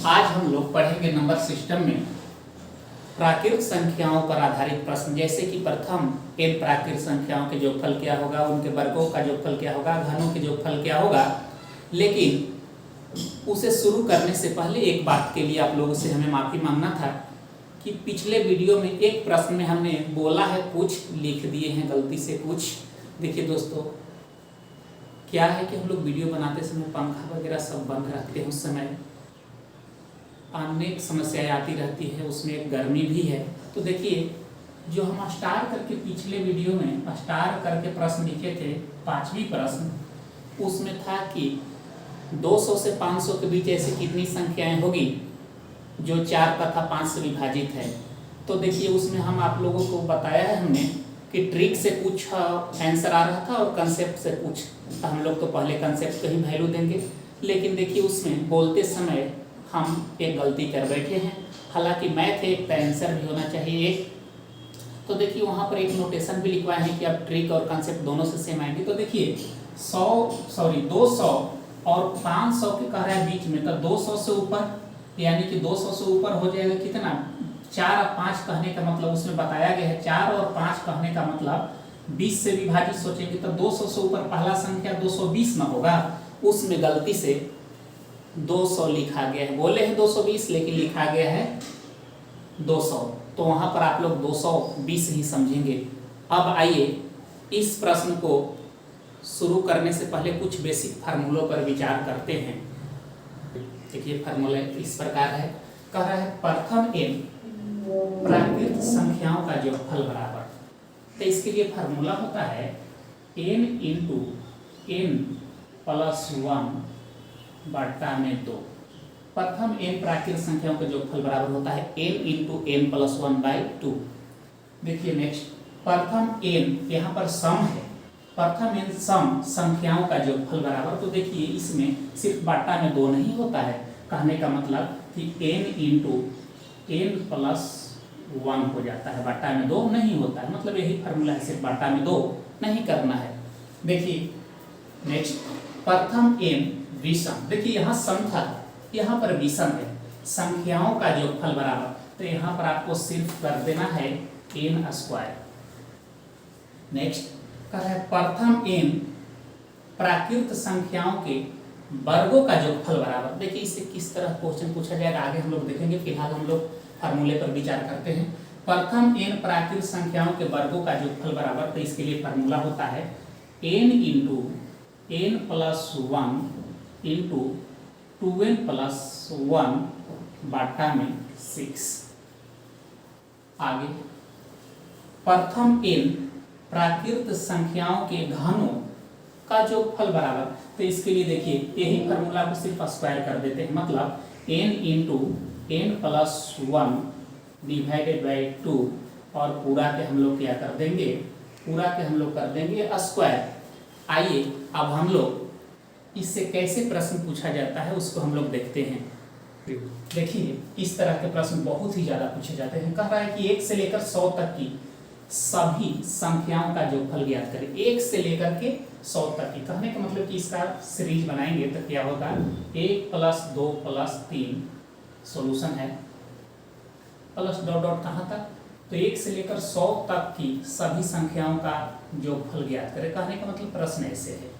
आज हम लोग पढ़ेंगे नंबर सिस्टम में प्राकृत संख्याओं पर आधारित प्रश्न, जैसे कि प्रथम n प्राकृत संख्याओं के जोगफल क्या होगा, उनके वर्गों का जोगफल क्या होगा, घनों के जोगफल क्या होगा। लेकिन उसे शुरू करने से पहले एक बात के लिए आप लोगों से हमें माफ़ी मांगना था कि पिछले वीडियो में एक प्रश्न में हमने बोला है कुछ, लिख दिए हैं गलती से कुछ। देखिए दोस्तों, क्या है कि हम लोग वीडियो बनाते समय पंखा वगैरह सब बंद रखते हैं, उस समय अनेक समस्याएं आती रहती है, उसमें एक गर्मी भी है। तो देखिए, जो हम स्टार करके पिछले वीडियो में स्टार करके प्रश्न लिखे थे, पांचवी प्रश्न, उसमें था कि 200 से 500 के बीच ऐसी कितनी संख्याएं होगी जो 4 तथा 5 से विभाजित है। तो देखिए, उसमें हम आप लोगों को बताया है हमने कि ट्रिक से कुछ आंसर आ रहा था और कंसेप्ट से कुछ। तो हम लोग तो पहले कंसेप्ट को ही वैल्यू देंगे, लेकिन देखिए उसमें बोलते समय हम एक गलती कर बैठे हैं। हालांकि मैथ एक आंसर भी होना चाहिए एक। तो देखिए वहाँ पर एक नोटेशन भी लिखवाए हैं कि अब ट्रिक और कंसेप्ट दोनों से सेम आएंगे। तो देखिए 200 और 500 के कह रहा है बीच में, तो 200 से ऊपर, यानी कि 200 से ऊपर हो जाएगा कितना, 4 और 5 कहने का मतलब उसमें बताया गया है 4 और 5 कहने का मतलब 20 से विभाजित सोचेंगे तो 200 से ऊपर पहला संख्या 220 न होगा, उसमें गलती से 200 लिखा गया है। बोले हैं 220 लेकिन लिखा गया है 200, तो वहाँ पर आप लोग 220 ही समझेंगे। अब आइए इस प्रश्न को शुरू करने से पहले कुछ बेसिक फार्मूलों पर विचार करते हैं। देखिए फार्मूला इस प्रकार है, कह रहा है प्रथम n प्राकृत संख्याओं का जोगफल बराबर। तो इसके लिए फार्मूला होता है n इंटू n प्लस 1 बटा में 2। प्रथम n प्राकृत संख्याओं का जोगफल बराबर होता है n into n plus 1 by 2। देखिए नेक्स्ट, प्रथम n यहाँ पर सम है, प्रथम n सम संख्याओं का जोगफल बराबर। तो देखिए इसमें सिर्फ बटा में 2 नहीं होता है, कहने का मतलब कि n इंटू n प्लस 1 हो जाता है, बटा में 2 नहीं होता है। मतलब यही फार्मूला है, सिर्फ बटा में 2 नहीं करना है। देखिए नेक्स्ट, प्रथम n विषम। देखिए यहाँ सम था, यहाँ पर विषम है, संख्याओं का जोगफल बराबर। तो यहाँ पर आपको सिर्फ कर देना है n स्क्वायर। नेक्स्ट कह रहा है प्रथम n प्राकृत संख्याओं के वर्गों का जोगफल बराबर। देखिए इसे किस तरह क्वेश्चन पूछा जाएगा आगे हम लोग देखेंगे, फिलहाल हम लोग फार्मूले पर विचार करते हैं। प्रथम n प्राकृत संख्याओं के वर्गों का जोगफल बराबर, तो इसके लिए फार्मूला होता है n into n plus 1 into 2n plus 1 बटा में 6। आगे प्रथम n प्राकृत संख्याओं के घनों का जोगफल बराबर। तो इसके लिए देखिए यही फार्मूला को सिर्फ स्क्वायर कर देते हैं, मतलब n into n plus 1 divided by 2, और पूरा के हम लोग क्या कर देंगे, पूरा के हम लोग कर देंगे स्क्वायर। आइए अब हम लोग इससे कैसे प्रश्न पूछा जाता है उसको हम लोग देखते हैं। देखिए इस तरह के प्रश्न बहुत ही ज़्यादा पूछे जाते हैं। कह रहा है कि 1 से लेकर 100 तक की सभी संख्याओं का जोगफल ज्ञात करें। 1 से लेकर के 100 तक की, कहने का मतलब कि इसका सीरीज बनाएंगे तो क्या होगा, 1 प्लस 2 प्लस 3, सॉल्यूशन है प्लस डॉट डॉट कहाँ तक, तो 1 से लेकर 100 तक की सभी संख्याओं का जोगफल ज्ञात करें। कहने का मतलब प्रश्न ऐसे है।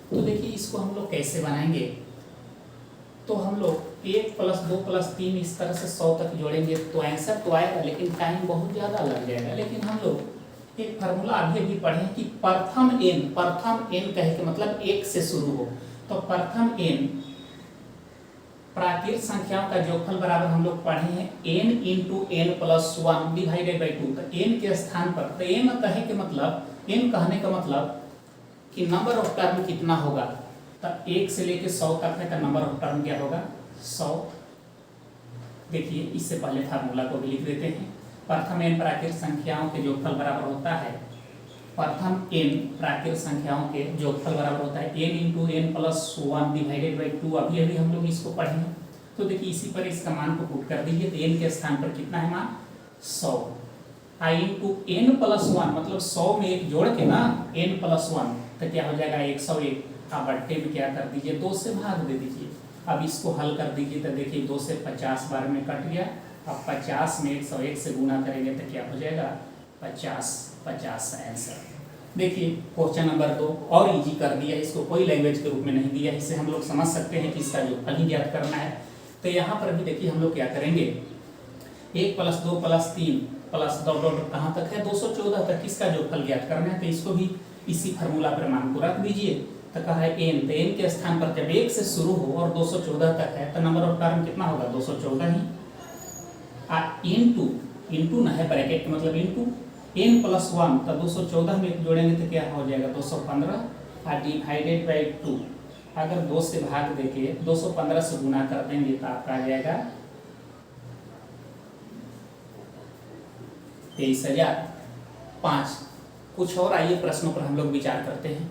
तो देखिए इसको हम लोग कैसे बनाएंगे, तो हम लोग 1 प्लस 2 प्लस 3 इस तरह से 100 तक जोड़ेंगे तो आंसर तो आएगा, लेकिन टाइम बहुत ज़्यादा लग जाएगा। लेकिन हम लोग एक फार्मूला अभी पढ़े कि प्रथम n कहे के मतलब 1 से शुरू हो, तो प्रथम n प्राकृत संख्याओं का जोगफल बराबर हम लोग पढ़े हैं n into n plus 1 divided by 2। तो n के स्थान पर, तो n कहे के मतलब, n कहने का मतलब कि नंबर ऑफ टर्म कितना होगा, तो 1 से लेकर 100 तक है, तो नंबर ऑफ टर्म क्या होगा 100। देखिए इससे पहले फार्मूला को भी लिख देते हैं। प्रथम n प्राकृत संख्याओं के जोगफल बराबर होता है, प्रथम n प्राकृत संख्याओं के जोगफल बराबर होता है n into n plus 1 divided by 2। अभी अभी हम लोग इसको पढ़े हैं। तो देखिए इसी पर इसका मान को पुट कर दीजिए, तो n के स्थान पर कितना है मान 100। i इंटू n प्लस 1 मतलब 100 में एक जोड़ के ना n प्लस 1, तो क्या हो जाएगा 101। आप बट्टे में क्या कर दीजिए, 2 से भाग दे दीजिए। अब इसको हल कर दीजिए तो देखिए 2 से 50 बार में कट गया। अब 50 में 101 से गुना करेंगे तो क्या हो जाएगा 50 आंसर। देखिए क्वेश्चन नंबर 2 और इजी कर दिया, इसको कोई लैंग्वेज के रूप में नहीं दिया, इससे हम लोग समझ सकते हैं कि इसका योगफल ही ज्ञात करना है। तो यहाँ पर भी देखिए हम लोग क्या करेंगे 1 + 2 + 3 प्लस डॉट डॉट कहाँ तक है 214 तक, इसका योगफल ज्ञात करना है। तो इसको भी इसी फार्मूला पर मान को रख दीजिए। तो कहा है n, तो n के स्थान पर जब 1 से शुरू हो और 214 तक है तो नंबर ऑफ टर्म कितना होगा 214 ही इंटू न है ब्रैकेट मतलब इंटू n + 1, तो 214 में जोड़ेंगे तो क्या हो जाएगा 215 और डिवाइडेड बाई 2। अगर 2 से भाग देके 215 से गुना कर देंगे तो आपका आ जाएगा 23,005। कुछ और आइए प्रश्नों पर हम लोग विचार करते हैं।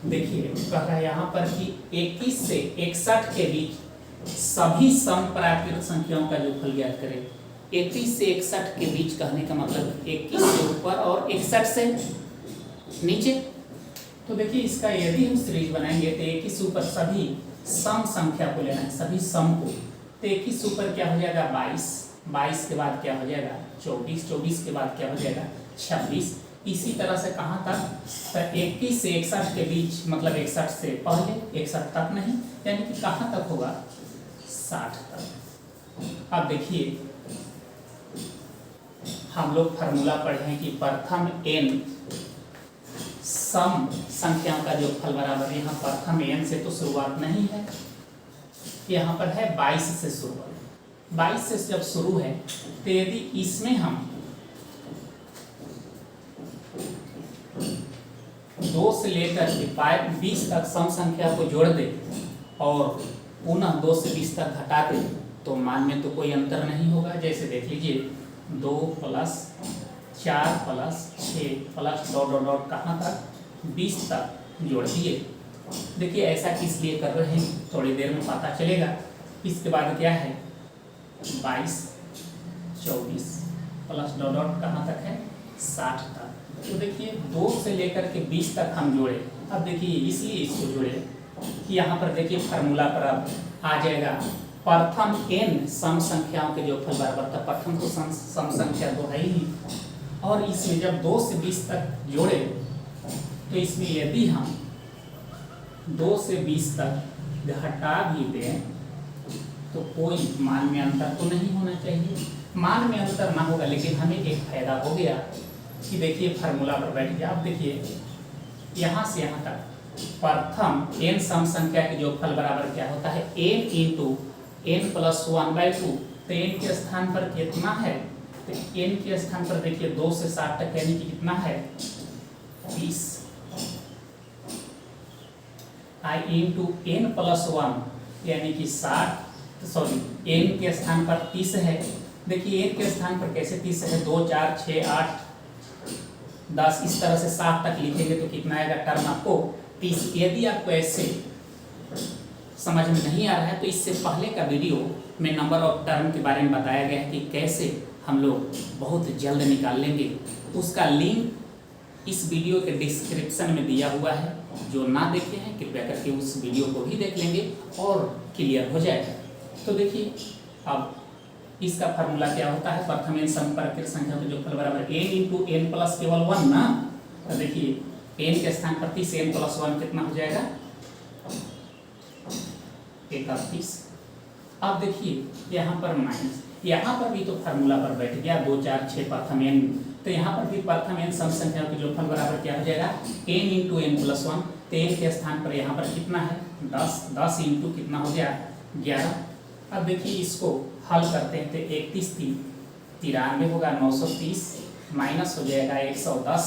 देखिए कह रहा है यहाँ पर कि 21 से 61 के बीच सभी समप्राकृत संख्याओं का योगफल ज्ञात करें। 21 से 61 के बीच कहने का मतलब 21 से ऊपर और 61 से नीचे। तो देखिए इसका यदि हम सीरीज बनाएंगे तो 21 ऊपर सभी सम संख्या को लेना है, सभी सम को। तो 21 ऊपर क्या हो जाएगा 22, 22 के बाद क्या हो जाएगा 24, 24 के बाद क्या हो जाएगा 26। इसी तरह से कहाँ तक, तो 21 से 61 के बीच मतलब 61 से पहले 61 तक नहीं, यानी कि कहाँ तक होगा 60 तक। अब देखिए हम लोग फार्मूला पढ़े हैं कि प्रथम n सम संख्याओं का योगफल बराबर, यहाँ प्रथम n से तो शुरुआत नहीं है, यहाँ पर है 22 से शुरुआत। 22 से जब शुरू है तो यदि इसमें हम 2 से लेकर 20 तक सम संख्या को जोड़ दे और पुनः 2 से 20 तक घटा दे तो मान में तो कोई अंतर नहीं होगा। जैसे देख लीजिए 2 + 4 + 6 प्लस डॉट डॉट डॉट कहाँ तक 20 तक जोड़ दिए। देखिए ऐसा किस लिए कर रहे हैं थोड़ी देर में पता चलेगा। इसके बाद क्या है 22, 24 प्लस डॉट डॉट कहाँ तक है 60 तक। तो देखिए 2 से लेकर के 20 तक हम जोड़े। अब देखिए इसलिए इसको जोड़े कि यहाँ पर देखिए फार्मूला पर अब आ जाएगा प्रथम n सम संख्याओं के योगफल बराबर था। प्रथम तो सम संख्या तो है ही, और इसमें जब 2 से 20 तक जोड़े तो इसमें यदि हम 2 से 20 तक घटा भी दें तो कोई मान में अंतर तो नहीं होना चाहिए। मान में अंतर ना होगा लेकिन हमें एक फायदा हो गया कि देखिए फार्मूला पर बैठ गया। अब देखिए यहाँ से यहाँ तक प्रथम n सम संख्या के योगफल बराबर क्या होता है n × n + 1/2। तो n के स्थान पर कितना है, तो n के स्थान पर देखिए 2 से 60 तक यानी कि कितना है 30। I × n + 1 यानी कि 60, सॉरी n के स्थान पर 30 है। देखिए n के स्थान पर कैसे 30 है 2, 4, 6, 8, 10 इस तरह से 60 तक लिखेंगे तो कितना आएगा टर्म आपको 30। यदि आपको ऐसे समझ में नहीं आ रहा है तो इससे पहले का वीडियो में नंबर ऑफ टर्म के बारे में बताया गया है कि कैसे हम लोग बहुत जल्द निकाल लेंगे। उसका लिंक इस वीडियो के डिस्क्रिप्शन में दिया हुआ है। जो ना देखे हैं कृपया करके उस वीडियो को भी देख लेंगे और क्लियर हो जाएगा। तो देखिए अब इसका फार्मूला क्या होता है प्रथम n समप्राकृत संख्या के योगफल बराबर n × n + केवल 1 ना। तो देखिए n के स्थान पर 30, n + 1 कितना हो जाएगा 31। अब देखिए यहाँ पर माइनस, यहाँ पर भी तो फार्मूला पर बैठ गया 2, 4, 6 प्रथम n। तो यहाँ पर भी प्रथम n सम संख्या के योगफल बराबर क्या हो जाएगा n × n + 1। तो n के स्थान पर यहाँ पर कितना है 10, 10 × कितना हो गया 11। अब देखिए इसको हल करते हैं तो 31 × 3 93 होगा 930 माइनस हो जाएगा 110।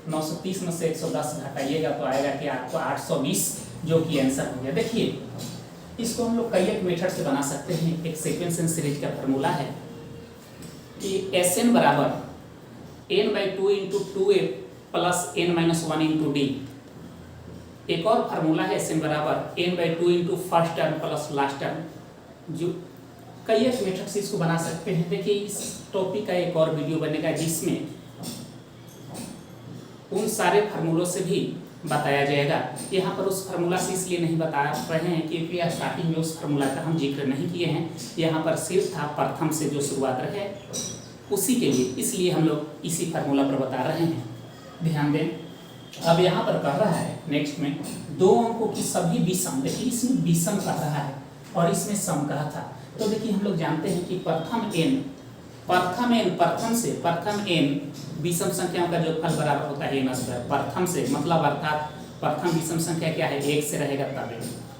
930 में से 110 घटाइएगा तो आएगा कि आपको 820 जो कि आंसर हो गया। देखिए इसको हम लोग कई एक मेथड से बना सकते हैं। एक सीक्वेंस एंड सीरीज का फार्मूला है कि Sn बराबर n/2 × 2a + n - 1 × d। एक और फार्मूला है Sn बराबर n/2 × first term + last term. जो कई एक मेथड से इसको बना सकते हैं। देखिए इस टॉपिक का एक और वीडियो बनेगा जिसमें उन सारे फार्मूलों से भी बताया जाएगा। यहाँ पर उस फार्मूला से इसलिए नहीं बता रहे हैं क्योंकि स्टार्टिंग में उस फार्मूला का हम जिक्र नहीं किए हैं। यहाँ पर सिर्फ था प्रथम से जो शुरुआत रहे उसी के लिए, इसलिए हम लोग इसी फार्मूला पर बता रहे हैं। ध्यान दें। अब यहाँ पर कह रहा है नेक्स्ट में दो अंकों की सभी विषम, देखिए इसमें विषम कह रहा है और इसमें सम कहा था। तो देखिए हम लोग जानते हैं कि प्रथम n विषम संख्याओं का जो फल बराबर होता है n स्क्वायर। प्रथम से मतलब अर्थात प्रथम विषम संख्या क्या है, 1 से रहेगा तब।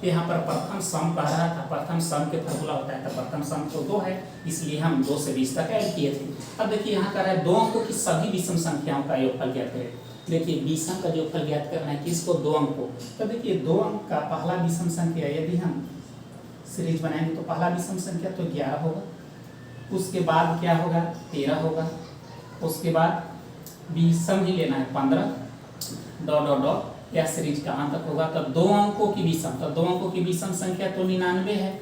यहाँ पर प्रथम सम कह रहा था, प्रथम सम के फार्मूला होता है तो प्रथम सम तो 2 है, इसलिए हम 2 से 20 तक ऐड किए थे। अब देखिए यहाँ कह रहा है दो अंकों की सभी विषम संख्याओं का योगफल ज्ञात करें। देखिए विषम का योगफल ज्ञात करना है किसको, 2 अंक को। तो देखिए 2 अंक का पहला विषम संख्या यदि हम सीरीज बनाएंगे तो पहला विषम संख्या तो 11 होगा, उसके बाद क्या होगा 13 होगा, उसके बाद विषम ही लेना है 15 ... या सीरीज कहाँ तक होगा, तो 2 अंकों की विषम, तो 2 अंकों की विषम संख्या तो 99 है,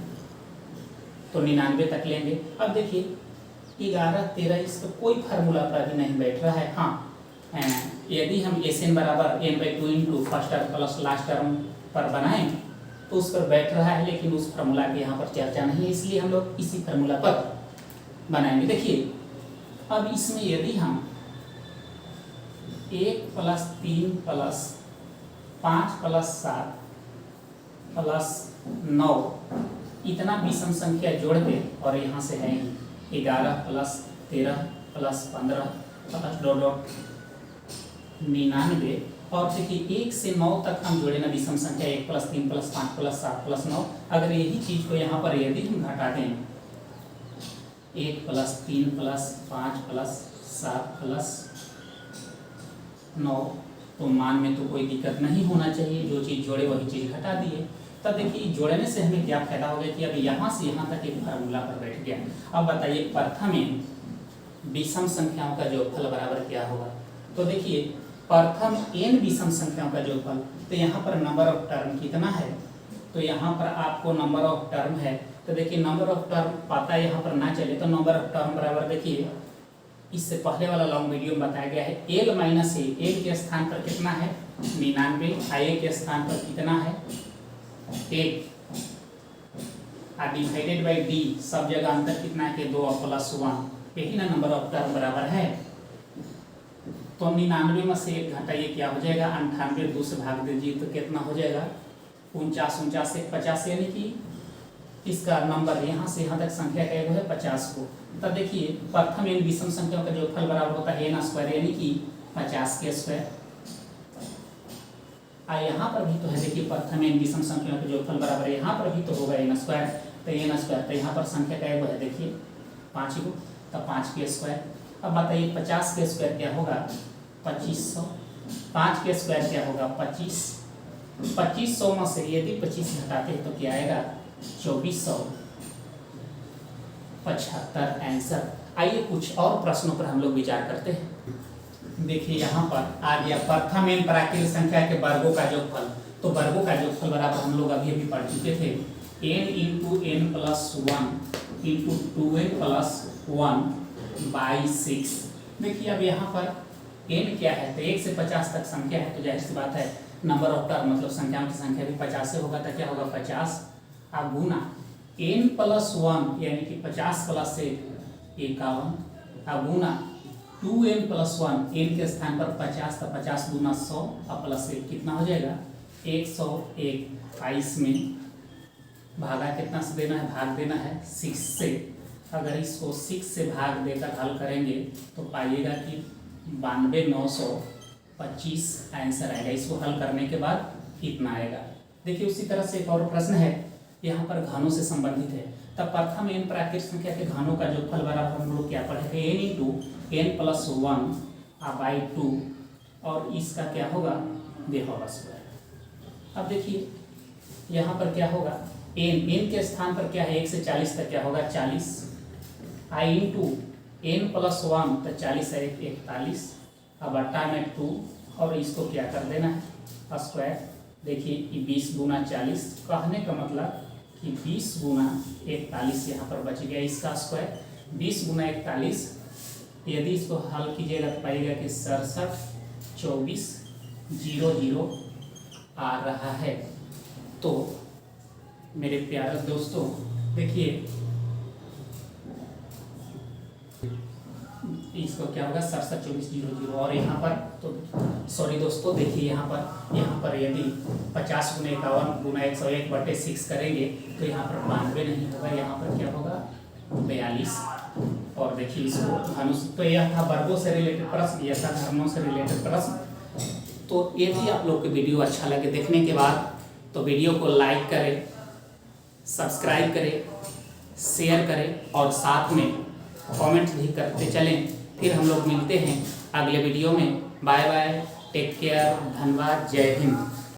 तो 99 तक लेंगे। अब देखिए 11 13 इसका कोई फार्मूला पर अभी नहीं बैठ रहा है। हाँ, यदि हम Sn बराबर n/2 into first term plus last term पर बनाएं तो उस पर बैठ रहा है, लेकिन उस फार्मूला की यहाँ पर चर्चा नहीं है, इसलिए हम लोग इसी फार्मूला पर बनाएंगे। देखिए अब इसमें यदि हम 1 + 3 + 5 + 7 + 9 इतना विषम संख्या जोड़ दे, और यहाँ से है 11 + 13 + 15 + 99। और देखिए 1 से 9 तक हम जोड़े ना विषम संख्या, 1 + 3 + 5 + 7 + 9। अगर यही चीज को यहाँ पर यदि हम घटा दें 1 + 3 + 5 + 7 + 9, तो मान में तो कोई दिक्कत नहीं होना चाहिए, जो चीज़ जोड़े वही चीज़ घटा दिए। तब देखिए जोड़ने से हमें क्या फायदा हो गया कि अब यहाँ से यहाँ तक एक फार्मूला पर बैठ गया। अब बताइए प्रथम विषम संख्याओं का जोगफल बराबर क्या होगा। तो देखिए प्रथम n विषम संख्याओं का जोगफल, तो यहाँ पर नंबर ऑफ टर्म कितना है, तो यहाँ पर आपको नंबर ऑफ टर्म है, तो देखिए नंबर ऑफ टर्म पता यहाँ पर ना चले तो नंबर ऑफ टर्म बराबर, देखिए इससे पहले वाला लॉन्ग वीडियो में बताया गया है l - a। l के स्थान पर कितना है 99, a के स्थान पर कितना है 1, डिवाइडेड बाई d, सब जगह अंतर कितना है कि 2 + 1, यही ना नंबर ऑफ टर्म बराबर है। तो 99 में से 1 घटाइए, क्या हो जाएगा 98, 2 से भाग दीजिए तो कितना हो जाएगा 49 से 50, यानी कि इसका नंबर यहाँ से यहाँ तक संख्या का है 50 को। तब देखिए प्रथम n विषम संख्याओं का जोगफल बराबर होता है n स्क्वायर, यानी कि 50 के स्क्वायर। यहाँ पर भी तो है, देखिए प्रथम n विषम संख्याओं का जोगफल बराबर यहाँ पर भी तो होगा n स्क्वायर, तो n स्क्वायर, तो यहाँ पर संख्या का है देखिए 5 को, तब 5 के स्क्वायर। अब बताइए 50 के स्क्वायर क्या होगा 2500, 5 के स्क्वायर क्या होगा 25, 2500 में से यदि 25 घटाते हैं तो क्या आएगा 2475 आंसर। आइए कुछ और प्रश्नों पर हम लोग विचार करते हैं। देखिए यहाँ पर आ गया प्रथम n प्राकृतिक संख्या के वर्गों का जोगफल। तो वर्गों का जोगफल बराबर हम लोग अभी पढ़ चुके थे, n × n + 1 × 2n + 1/6। देखिए अब यहाँ पर n क्या है, तो 1 से 50 तक संख्या है, तो जाहिर सी बात है नंबर ऑफ टर्म मतलब संख्याओं की संख्या भी 50 से होगा, तो क्या होगा 50। अब गुना n + 1 यानी कि 50 + 1 51, अब गुना 2n + 1, n के स्थान पर 50, तो 50 × 100 और +1 कितना हो जाएगा 101। इसमें भागा कितना से देना है, भाग देना है 6 से। अगर इसको 6 से भाग देकर हल करेंगे तो पाइएगा कि 92,925 आंसर आएगा। इसको हल करने के बाद कितना आएगा। देखिए उसी तरह से एक और प्रश्न है, यहाँ पर घनों से संबंधित है। तब प्रथम n प्राकृतिक संख्या के घनों का जोगफल बराबर हम लोग क्या पढ़े थे n × n + 1/2, और इसका क्या होगा देखो स्क्वायर। अब देखिए यहाँ पर क्या होगा n के स्थान पर क्या है 1 से 40 तक क्या होगा 40, i × n + 1 तो 40 है 41, अब बटा में 2 और इसको क्या कर देना है स्क्वायर। देखिए 20 × 40, कहने का मतलब कि 20 × 41 यहाँ पर बच गया इसका स्क्वायर। 20 × 41 यदि इसको हल कीजिएगा तो पाइएगा कि 67, 24, 00 आ रहा है। तो मेरे प्यारे दोस्तों देखिए इसको क्या होगा 672400 और यहाँ पर तो सॉरी दोस्तों देखिए यहाँ पर यदि 50 × 51 × 101/6 करेंगे तो यहाँ पर 92 नहीं होगा, यहाँ पर क्या होगा 42। और देखिए इसको धनुष, तो यह था वर्गों से रिलेटेड प्रश्न, यह था धर्मों से रिलेटेड प्रश्न। तो यदि आप लोग को वीडियो अच्छा लगे देखने के बाद तो वीडियो को लाइक करें, सब्सक्राइब करें, शेयर करें और साथ में कमेंट भी करते चलें। फिर हम लोग मिलते हैं अगले वीडियो में। बाय बाय, टेक केयर, धन्यवाद, जय हिंद।